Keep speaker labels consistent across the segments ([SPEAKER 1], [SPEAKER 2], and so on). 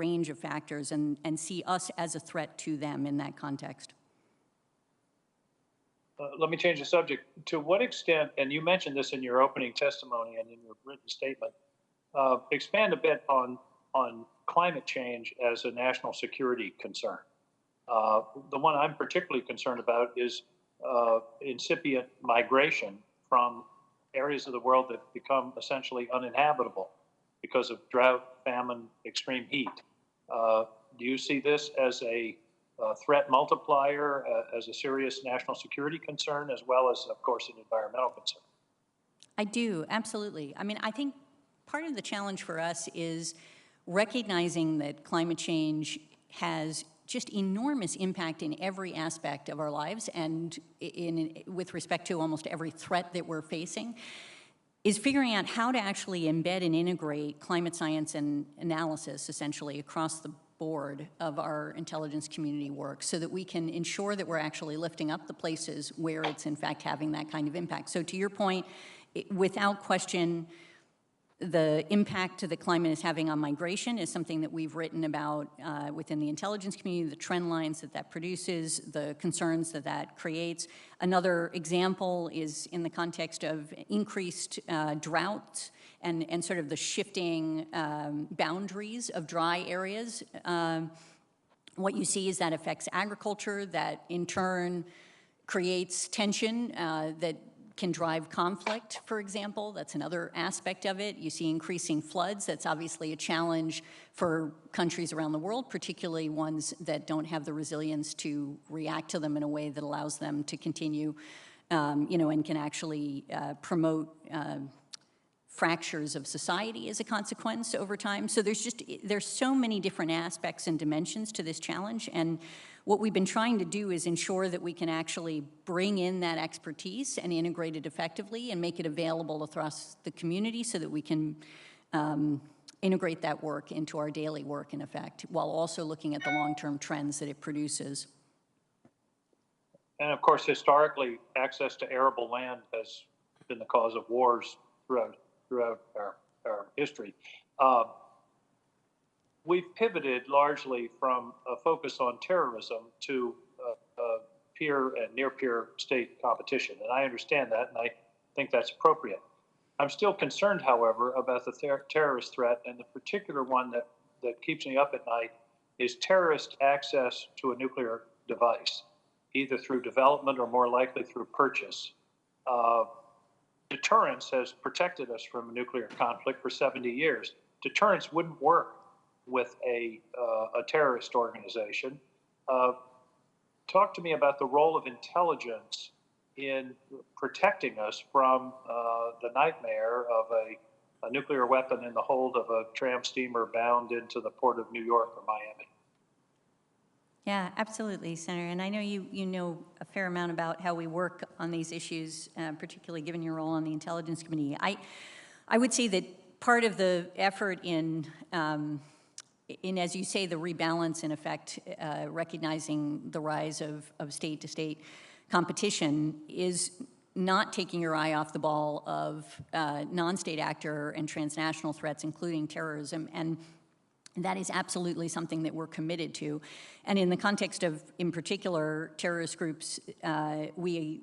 [SPEAKER 1] range of factors and see us as a threat to them in that context.
[SPEAKER 2] Let me change the subject. To what extent, and you mentioned this in your opening testimony and in your written statement, expand a bit on climate change as a national security concern. The one I'm particularly concerned about is incipient migration from areas of the world that become essentially uninhabitable because of drought, famine, extreme heat. Do you see this as a threat multiplier, as a serious national security concern, as well as, of course, an environmental concern?
[SPEAKER 1] I do, absolutely. I mean, I think part of the challenge for us is recognizing that climate change has just enormous impact in every aspect of our lives and with respect to almost every threat that we're facing, is figuring out how to actually embed and integrate climate science and analysis essentially across the board of our intelligence community work so that we can ensure that we're actually lifting up the places where it's in fact having that kind of impact. So to your point, without question, the impact that climate is having on migration is something that we've written about within the intelligence community, the trend lines that produces, the concerns that creates. Another example is in the context of increased drought and sort of the shifting boundaries of dry areas. What you see is that affects agriculture, that in turn creates tension that can drive conflict, for example. That's another aspect of it. You see increasing floods. That's obviously a challenge for countries around the world, particularly ones that don't have the resilience to react to them in a way that allows them to continue, and can actually promote fractures of society as a consequence over time. So there's so many different aspects and dimensions to this challenge, and what we've been trying to do is ensure that we can actually bring in that expertise and integrate it effectively and make it available across the community so that we can integrate that work into our daily work in effect, while also looking at the long-term trends that it produces.
[SPEAKER 2] And of course, historically, access to arable land has been the cause of wars throughout our history. We've pivoted largely from a focus on terrorism to peer and near-peer state competition, and I understand that, and I think that's appropriate. I'm still concerned, however, about the terrorist threat, and the particular one that keeps me up at night is terrorist access to a nuclear device, either through development or more likely through purchase. Deterrence has protected us from a nuclear conflict for 70 years. Deterrence wouldn't work with a terrorist organization. Talk to me about the role of intelligence in protecting us from the nightmare of a nuclear weapon in the hold of a tramp steamer bound into the port of New York or Miami.
[SPEAKER 1] Yeah, absolutely, Senator. And I know you know a fair amount about how we work on these issues, particularly given your role on the Intelligence Committee. I would say that part of the effort in, as you say, the rebalance, in effect, recognizing the rise of state-to-state competition is not taking your eye off the ball of non-state actor and transnational threats, including terrorism. And that is absolutely something that we're committed to. And in the context of, in particular, terrorist groups, we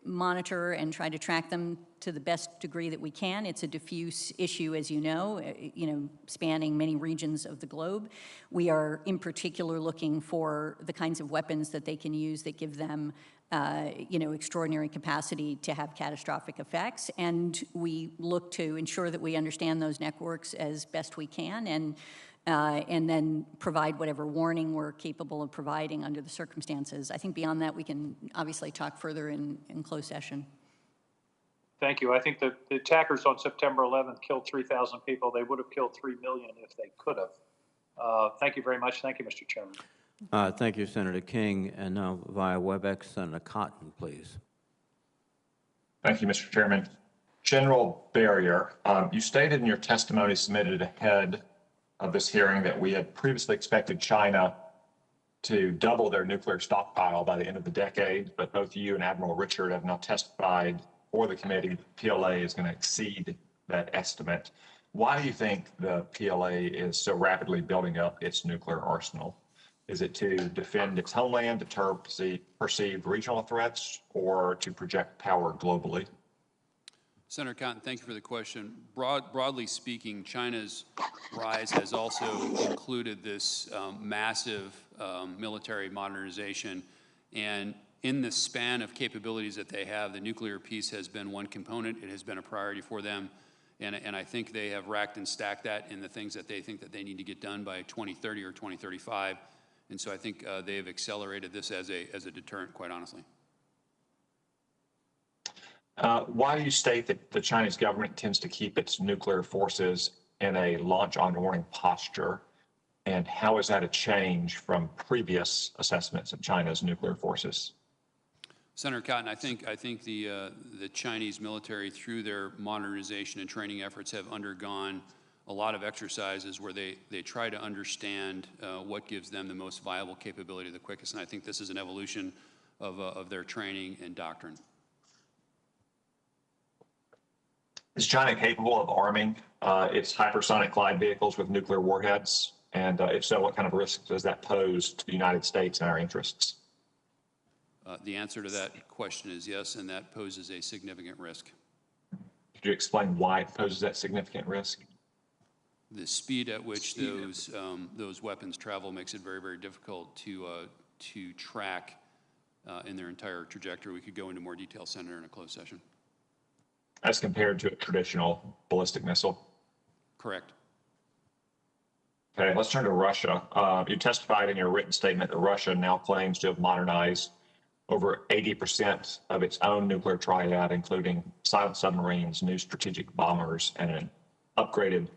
[SPEAKER 1] monitor and try to track them to the best degree that we can. It's a diffuse issue, as you know, spanning many regions of the globe. We are, in particular, looking for the kinds of weapons that they can use that give them extraordinary capacity to have catastrophic effects. And we look to ensure that we understand those networks as best we can and then provide whatever warning we're capable of providing under the circumstances. I think beyond that, we can obviously talk further in closed session.
[SPEAKER 2] Thank you. I think the attackers on September 11th killed 3,000 people. They would have killed 3 million if they could have. Thank you very much. Thank you, Mr. Chairman.
[SPEAKER 3] Thank you, Senator King. And now via WebEx, Senator Cotton, please.
[SPEAKER 4] Thank you, Mr. Chairman. General Berrier, you stated in your testimony submitted ahead of this hearing that we had previously expected China to double their nuclear stockpile by the end of the decade, but both you and Admiral Richard have now testified for the committee that PLA is going to exceed that estimate. Why do you think the PLA is so rapidly building up its nuclear arsenal? Is it to defend its homeland, deter perceived regional threats, or to project power globally?
[SPEAKER 5] Senator Cotton, thank you for the question. Broadly speaking, China's rise has also included this massive military modernization. And in the span of capabilities that they have, the nuclear piece has been one component. It has been a priority for them. And I think they have racked and stacked that in the things that they think that they need to get done by 2030 or 2035. And so I think they have accelerated this as a deterrent, quite honestly.
[SPEAKER 4] Why do you state that the Chinese government tends to keep its nuclear forces in a launch on warning posture? And how is that a change from previous assessments of China's nuclear forces?
[SPEAKER 5] Senator Cotton, I think the Chinese military, through their modernization and training efforts, have undergone a lot of exercises where they try to understand what gives them the most viable capability the quickest. And I think this is an evolution of their training and doctrine.
[SPEAKER 4] Is China capable of arming its hypersonic glide vehicles with nuclear warheads? And if so, what kind of risk does that pose to the United States and our interests?
[SPEAKER 5] The answer to that question is yes, and that poses a significant risk.
[SPEAKER 4] Could you explain why it poses that significant risk?
[SPEAKER 5] The speed at which those weapons travel makes it very, very difficult to track in their entire trajectory. We could go into more detail, Senator, in a closed session.
[SPEAKER 4] As compared to a traditional ballistic missile?
[SPEAKER 5] Correct.
[SPEAKER 4] Okay, let's turn to Russia. You testified in your written statement that Russia now claims to have modernized over 80% of its own nuclear triad, including silent submarines, new strategic bombers, and an upgraded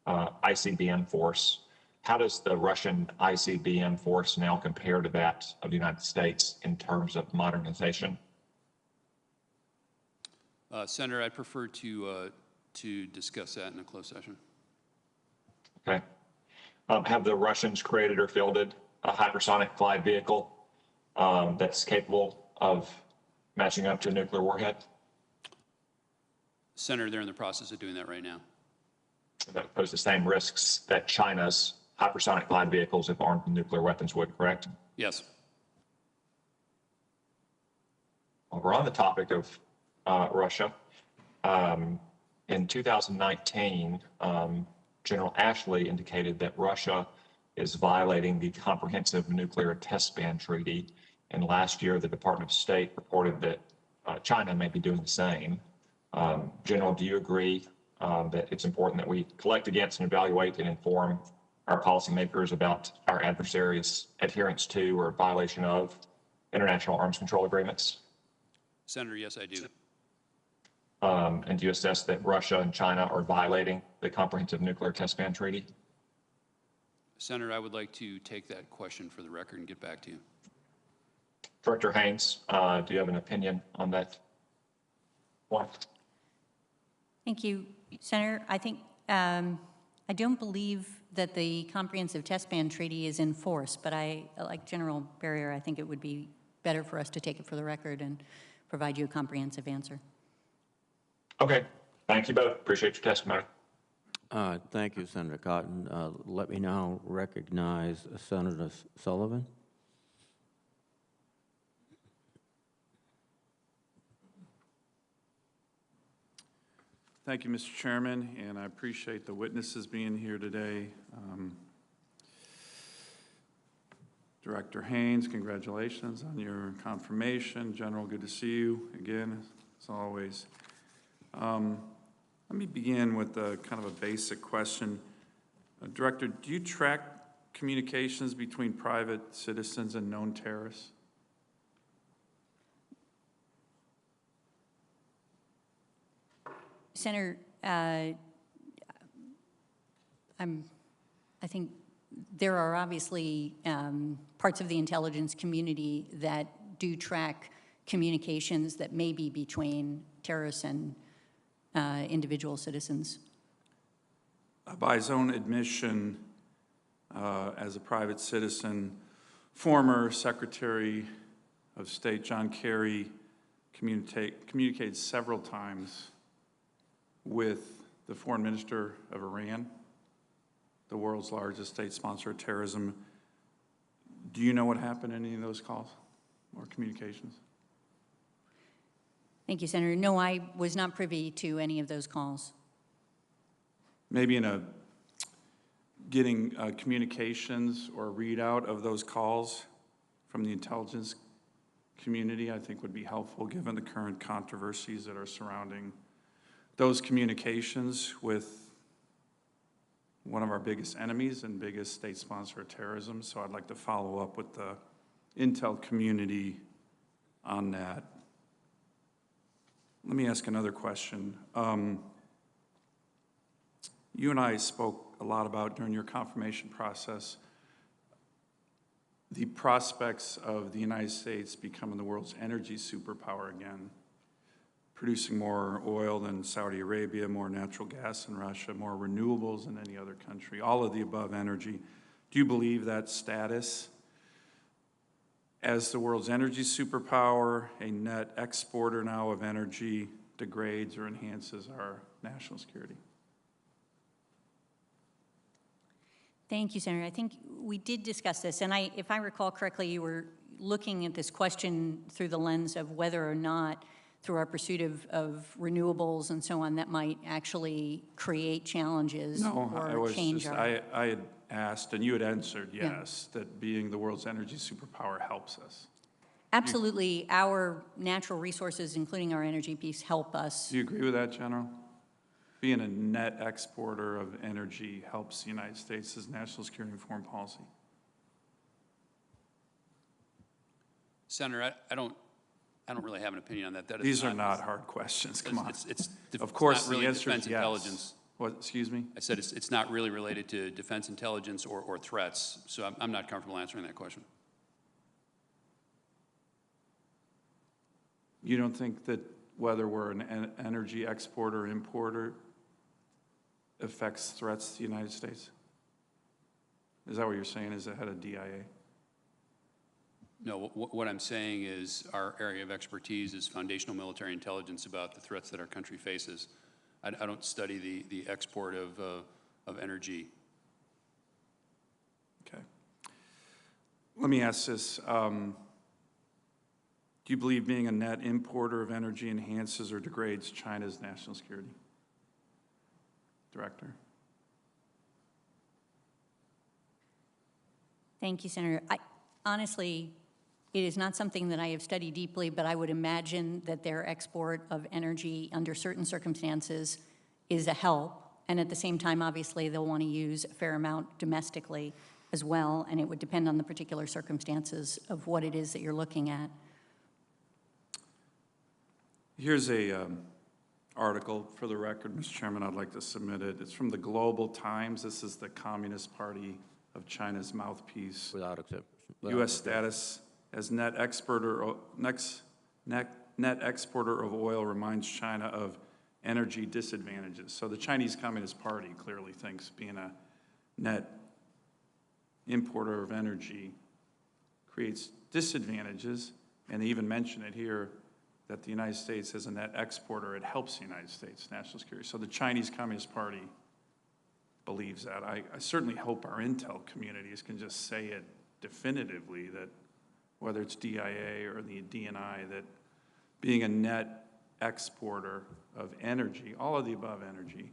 [SPEAKER 4] ICBM force. How does the Russian ICBM force now compare to that of the United States in terms of modernization?
[SPEAKER 5] Senator, I'd prefer to discuss that in a closed session.
[SPEAKER 4] Okay. Have the Russians created or fielded a hypersonic glide vehicle that's capable of matching up to a nuclear warhead?
[SPEAKER 5] Senator, they're in the process of doing that right now.
[SPEAKER 4] That pose the same risks that China's hypersonic glide vehicles, if armed with nuclear weapons, would, correct?
[SPEAKER 5] Yes.
[SPEAKER 4] Well, we're on the topic of Russia. In 2019, General Ashley indicated that Russia is violating the Comprehensive Nuclear Test Ban Treaty. And last year, the Department of State reported that China may be doing the same. General, do you agree that it's important that we collect against and evaluate and inform our policymakers about our adversaries' adherence to or violation of international arms control agreements?
[SPEAKER 5] Senator, yes, I do.
[SPEAKER 4] And do you assess that Russia and China are violating the Comprehensive Nuclear Test Ban Treaty?
[SPEAKER 5] Senator, I would like to take that question for the record and get back to you.
[SPEAKER 4] Director Haines, do you have an opinion on that point?
[SPEAKER 1] Thank you, Senator. I think I don't believe that the Comprehensive Test Ban Treaty is in force, but like General Berrier, I think it would be better for us to take it for the record and provide you a comprehensive answer.
[SPEAKER 4] Okay. Thank you both. Appreciate your testimony.
[SPEAKER 3] Thank you, Senator Cotton. Let me now recognize Senator Sullivan.
[SPEAKER 6] Thank you, Mr. Chairman, and I appreciate the witnesses being here today. Director Haines, congratulations on your confirmation. General, good to see you again, as always. Let me begin with a kind of a basic question. Director, do you track communications between private citizens and known terrorists?
[SPEAKER 1] Senator, I think there are obviously parts of the intelligence community that do track communications that may be between terrorists and individual citizens.
[SPEAKER 6] By his own admission, as a private citizen, former Secretary of State John Kerry communicated several times with the foreign minister of Iran, the world's largest state sponsor of terrorism. Do you know what happened in any of those calls or communications?
[SPEAKER 1] Thank you, Senator. No, I was not privy to any of those calls.
[SPEAKER 6] Maybe getting communications or readout of those calls from the intelligence community, I think would be helpful given the current controversies that are surrounding those communications with one of our biggest enemies and biggest state sponsor of terrorism. So I'd like to follow up with the intel community on that. Let me ask another question. You and I spoke a lot about, during your confirmation process, the prospects of the United States becoming the world's energy superpower again, producing more oil than Saudi Arabia, more natural gas than Russia, more renewables than any other country, all of the above energy. Do you believe that status as the world's energy superpower, a net exporter now of energy, degrades or enhances our national security?
[SPEAKER 1] Thank you, Senator. I think we did discuss this, and if I recall correctly, you were looking at this question through the lens of whether or not, through our pursuit of renewables and so on, that might actually create challenges or change our...
[SPEAKER 6] I had asked, and you had answered yes, that being the world's energy superpower helps us.
[SPEAKER 1] Absolutely. Our natural resources, including our energy piece, help us.
[SPEAKER 6] Do you agree with that, General? Being a net exporter of energy helps the United States' national security and foreign policy.
[SPEAKER 5] Senator, I don't really have an opinion on that.
[SPEAKER 6] These are not hard questions. Come on. Of
[SPEAKER 5] it's
[SPEAKER 6] course,
[SPEAKER 5] not really
[SPEAKER 6] the answer
[SPEAKER 5] defense
[SPEAKER 6] is yes.
[SPEAKER 5] intelligence.
[SPEAKER 6] What? Excuse me?
[SPEAKER 5] I said it's not really related to defense intelligence or threats, so I'm not comfortable answering that question.
[SPEAKER 6] You don't think that whether we're an energy exporter or importer affects threats to the United States? Is that what you're saying as the head of DIA?
[SPEAKER 5] No, what I'm saying is our area of expertise is foundational military intelligence about the threats that our country faces. I don't study the export of energy.
[SPEAKER 6] Okay. Let me ask this. Do you believe being a net importer of energy enhances or degrades China's national security? Director.
[SPEAKER 1] Thank you, Senator. Honestly, it is not something that I have studied deeply, but I would imagine that their export of energy under certain circumstances is a help. And at the same time, obviously, they'll want to use a fair amount domestically as well, and it would depend on the particular circumstances of what it is that you're looking at.
[SPEAKER 6] Here's a article for the record, Mr. Chairman. I'd like to submit it. It's from the Global Times. This is the Communist Party of China's mouthpiece.
[SPEAKER 3] Without exception.
[SPEAKER 6] U.S. status as net exporter of oil reminds China of energy disadvantages. So the Chinese Communist Party clearly thinks being a net importer of energy creates disadvantages, and they even mention it here that the United States as a net exporter, it helps the United States national security. So the Chinese Communist Party believes that. I certainly hope our intel communities can just say it definitively, that whether it's DIA or the DNI, that being a net exporter of energy, all of the above energy,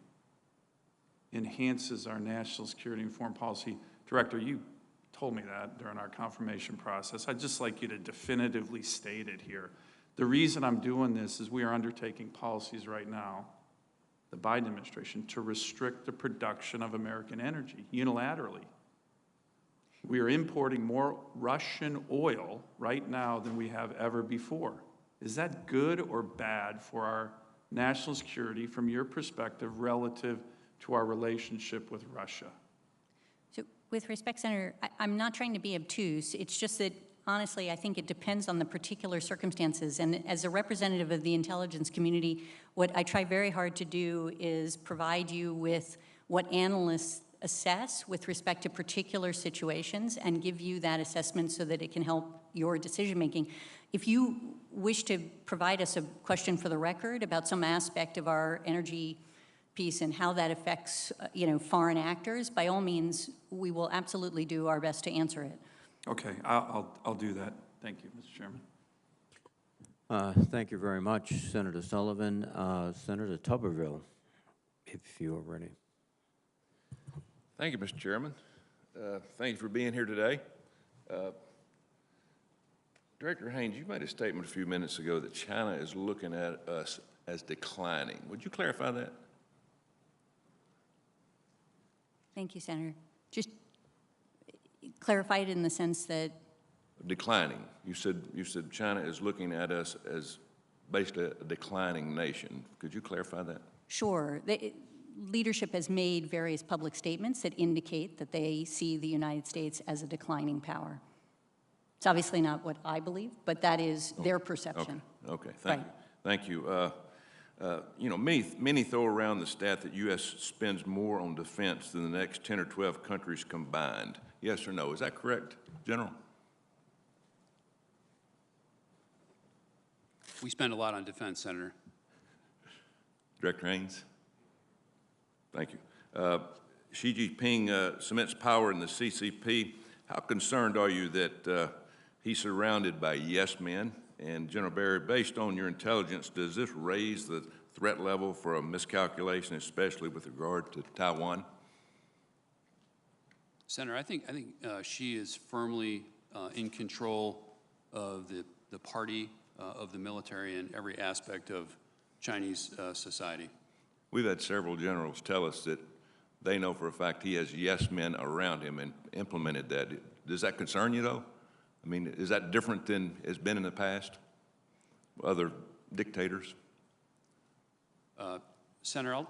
[SPEAKER 6] enhances our national security and foreign policy. Director, you told me that during our confirmation process. I'd just like you to definitively state it here. The reason I'm doing this is we are undertaking policies right now, the Biden administration, to restrict the production of American energy unilaterally. We are importing more Russian oil right now than we have ever before. Is that good or bad for our national security from your perspective relative to our relationship with Russia?
[SPEAKER 1] So with respect, Senator, I'm not trying to be obtuse. It's just that, honestly, I think it depends on the particular circumstances. And as a representative of the intelligence community, what I try very hard to do is provide you with what analysts assess with respect to particular situations and give you that assessment so that it can help your decision making. If you wish to provide us a question for the record about some aspect of our energy piece and how that affects, you know, foreign actors, by all means, we will absolutely do our best to answer it.
[SPEAKER 6] Okay, I'll do that. Thank you, Mr. Chairman.
[SPEAKER 3] Thank you very much, Senator Sullivan. Senator Tuberville, if you're ready.
[SPEAKER 7] Thank you, Mr. Chairman. Thank you for being here today. Director Haines, you made a statement a few minutes ago that China is looking at us as declining. Would you clarify that?
[SPEAKER 1] Thank you, Senator. Just clarify it in the sense that
[SPEAKER 7] Declining. You said China is looking at us as basically a declining nation. Could you clarify that?
[SPEAKER 1] sure, leadership has made various public statements that indicate that they see the United States as a declining power. It's obviously not what I believe, but that is their perception.
[SPEAKER 7] Okay. Thank you. You know, many throw around the stat that U.S. spends more on defense than the next 10 or 12 countries combined. Yes or no? Is that correct, General?
[SPEAKER 5] We spend a lot on defense, Senator.
[SPEAKER 7] Director Haines? Thank you. Xi Jinping cements power in the CCP. How concerned are you that he's surrounded by yes men? And General Berrier, based on your intelligence, does this raise the threat level for a miscalculation, especially with regard to Taiwan?
[SPEAKER 5] Senator, I think Xi is firmly in control of the party, of the military, and every aspect of Chinese society.
[SPEAKER 7] We've had several generals tell us that they know for a fact he has yes men around him and implemented that. Does that concern you, though? I mean, is that different than it's been in the past? Other dictators?
[SPEAKER 5] Senator,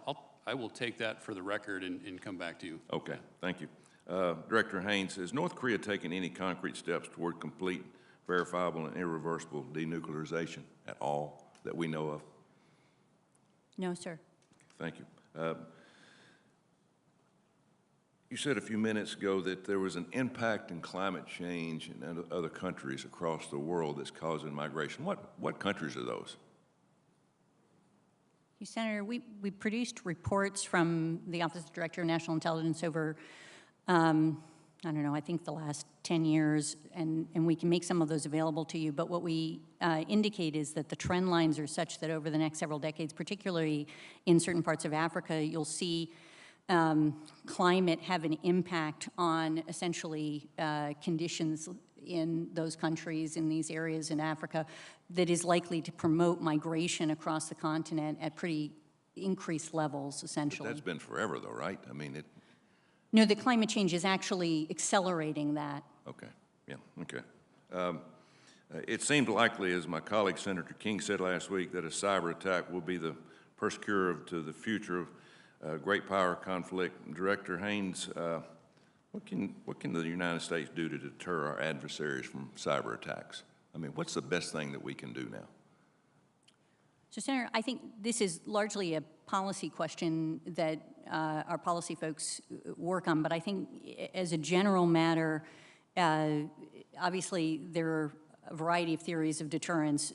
[SPEAKER 5] I will take that for the record and come back to you.
[SPEAKER 7] Okay, thank you. Director Haines, has North Korea taken any concrete steps toward complete, verifiable, and irreversible denuclearization at all that we know of?
[SPEAKER 1] No, sir.
[SPEAKER 7] Thank you. You said a few minutes ago that there was an impact in climate change in other countries across the world that's causing migration. What countries are those?
[SPEAKER 1] Senator, we produced reports from the Office of Director of National Intelligence over, I don't know, I think the last 10 years, and we can make some of those available to you. But what we indicate is that the trend lines are such that over the next several decades, particularly in certain parts of Africa, you'll see climate have an impact on essentially conditions in those countries, in these areas in Africa, that is likely to promote migration across the continent at pretty increased levels, essentially.
[SPEAKER 7] But that's been forever, though, right? I mean, it...
[SPEAKER 1] No, the climate change is actually accelerating that.
[SPEAKER 7] Okay, yeah, okay. It seemed likely, as my colleague Senator King said last week, that a cyber attack will be the first cure to the future of great power conflict. Director Haines, what can the United States do to deter our adversaries from cyber attacks? I mean, what's the best thing that we can do now?
[SPEAKER 1] So, Senator, I think this is largely a policy question that our policy folks work on, but I think as a general matter, obviously there are a variety of theories of deterrence.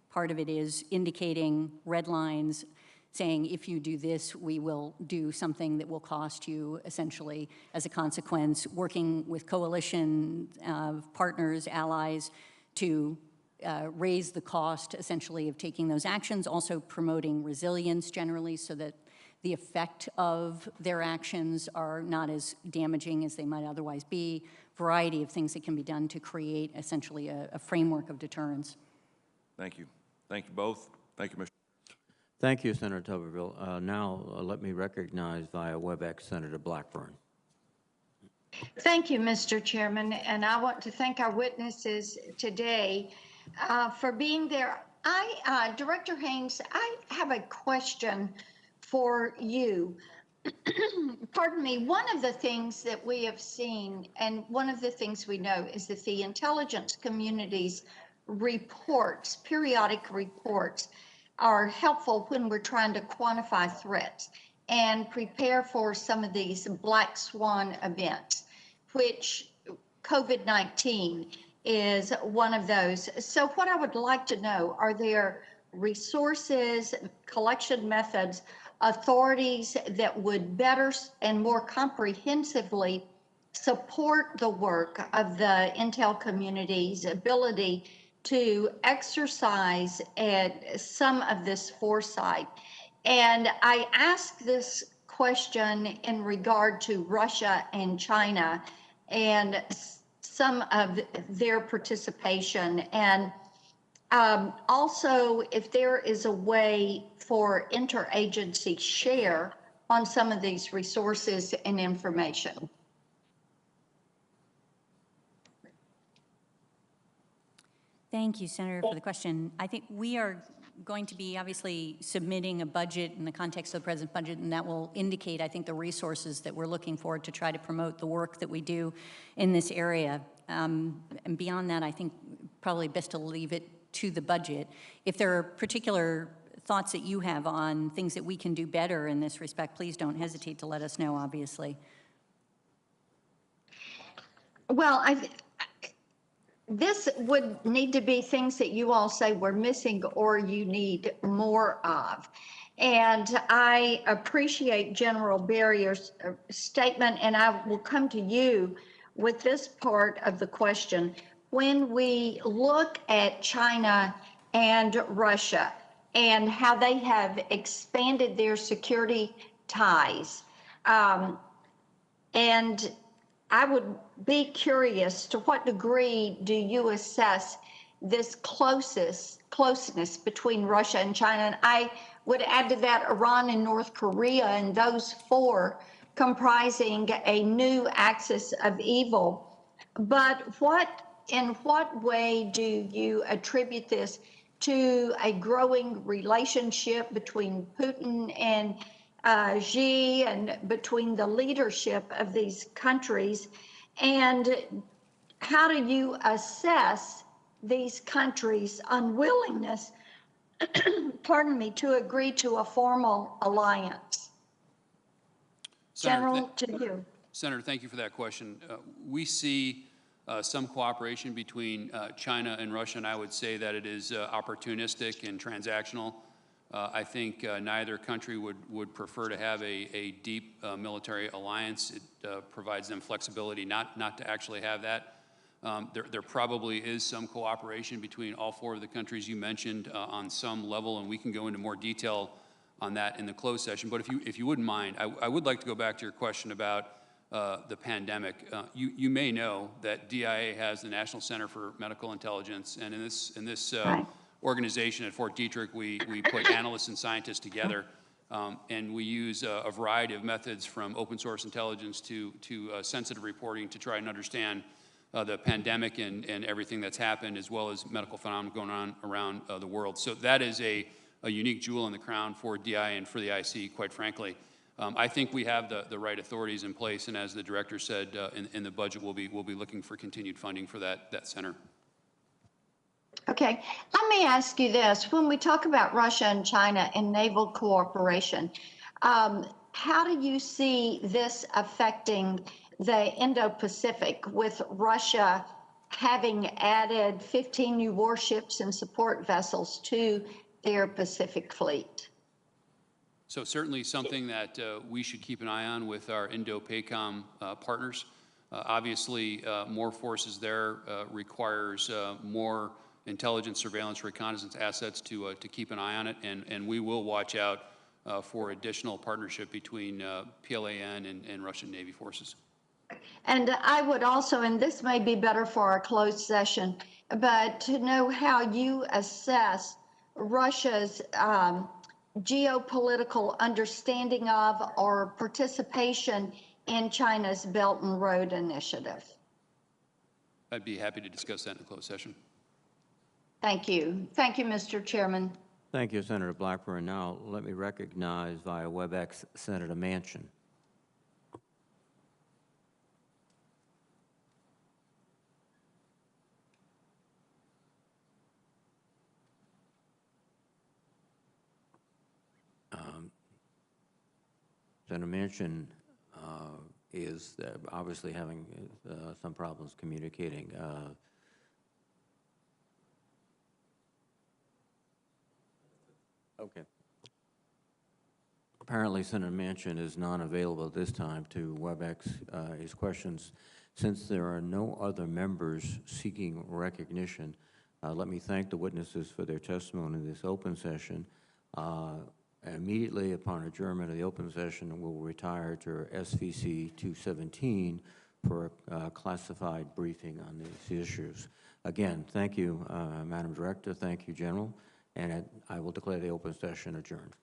[SPEAKER 1] Part of it is indicating red lines, saying if you do this, we will do something that will cost you, essentially, as a consequence, working with coalition partners, allies, to raise the cost, essentially, of taking those actions, also promoting resilience generally so that the effect of their actions are not as damaging as they might otherwise be, variety of things that can be done to create, essentially, a framework of deterrence.
[SPEAKER 7] Thank you. Thank you both. Thank you, Mr.
[SPEAKER 3] Thank you, Senator Tuberville. Now, let me recognize via WebEx Senator Blackburn.
[SPEAKER 8] Thank you, Mr. Chairman, and I want to thank our witnesses today for being there. Director Haines, I have a question for you. Pardon me. One of the things that we have seen, and one of the things we know, is that the intelligence community's reports, periodic reports, are helpful when we're trying to quantify threats and prepare for some of these black swan events, which COVID-19 is one of those. So what I would like to know, are there resources, collection methods authorities that would better and more comprehensively support the work of the intel community's ability to exercise some of this foresight. And I ask this question in regard to Russia and China and some of their participation. And also, if there is a way for interagency share on some of these resources and information.
[SPEAKER 1] Thank you, Senator, for the question. I think we are going to be obviously submitting a budget in the context of the present budget, and that will indicate, I think, the resources that we're looking for to try to promote the work that we do in this area. And beyond that, I think probably best to leave it to the budget. If there are particular thoughts that you have on things that we can do better in this respect, please don't hesitate to let us know, obviously.
[SPEAKER 8] Well, this would need to be things that you all say we're missing or you need more of. And I appreciate General Berrier's statement, and I will come to you with this part of the question. When we look at China and Russia and how they have expanded their security ties, and I would be curious, to what degree do you assess this closeness between Russia and China? And I would add to that Iran and North Korea, and those four comprising a new axis of evil. But in what way do you attribute this to a growing relationship between Putin and Xi, and between the leadership of these countries? And how do you assess these countries' unwillingness, pardon me, to agree to a formal alliance? General, to you.
[SPEAKER 5] Senator, thank you for that question. We see some cooperation between China and Russia, and I would say that it is opportunistic and transactional. I think neither country would prefer to have a deep military alliance. It provides them flexibility not to actually have that. There probably is some cooperation between all four of the countries you mentioned on some level, and we can go into more detail on that in the closed session. But if you wouldn't mind, I would like to go back to your question about the pandemic. You may know that DIA has the National Center for Medical Intelligence, and in this
[SPEAKER 8] Right.
[SPEAKER 5] organization at Fort Detrick, we put analysts and scientists together, and we use a variety of methods, from open source intelligence to sensitive reporting, to try and understand the pandemic and everything that's happened, as well as medical phenomena going on around the world. So that is a unique jewel in the crown for DI and for the IC, quite frankly. I think we have the right authorities in place, and as the director said, in the budget, we'll be looking for continued funding for that center.
[SPEAKER 8] Okay, let me ask you this. When we talk about Russia and China and naval cooperation, how do you see this affecting the Indo-Pacific, with Russia having added 15 new warships and support vessels to their Pacific fleet?
[SPEAKER 5] So certainly something that we should keep an eye on with our Indo-PACOM partners. Obviously, more forces there requires more intelligence, surveillance, reconnaissance assets to keep an eye on it, and we will watch out for additional partnership between PLAN and Russian Navy forces.
[SPEAKER 8] And I would also, and this may be better for our closed session, but to know how you assess Russia's geopolitical understanding of or participation in China's Belt and Road Initiative.
[SPEAKER 5] I'd be happy to discuss that in the closed session.
[SPEAKER 8] Thank you. Thank you, Mr. Chairman.
[SPEAKER 3] Thank you, Senator Blackburn. Now, let me recognize via WebEx Senator Manchin. Senator Manchin is obviously having some problems communicating. Okay. Apparently, Senator Manchin is not available at this time to WebEx his questions. Since there are no other members seeking recognition, let me thank the witnesses for their testimony in this open session. Immediately upon adjournment of the open session, we'll retire to SVC 217 for a classified briefing on these issues. Again, thank you, Madam Director. Thank you, General. And I will declare the open session adjourned.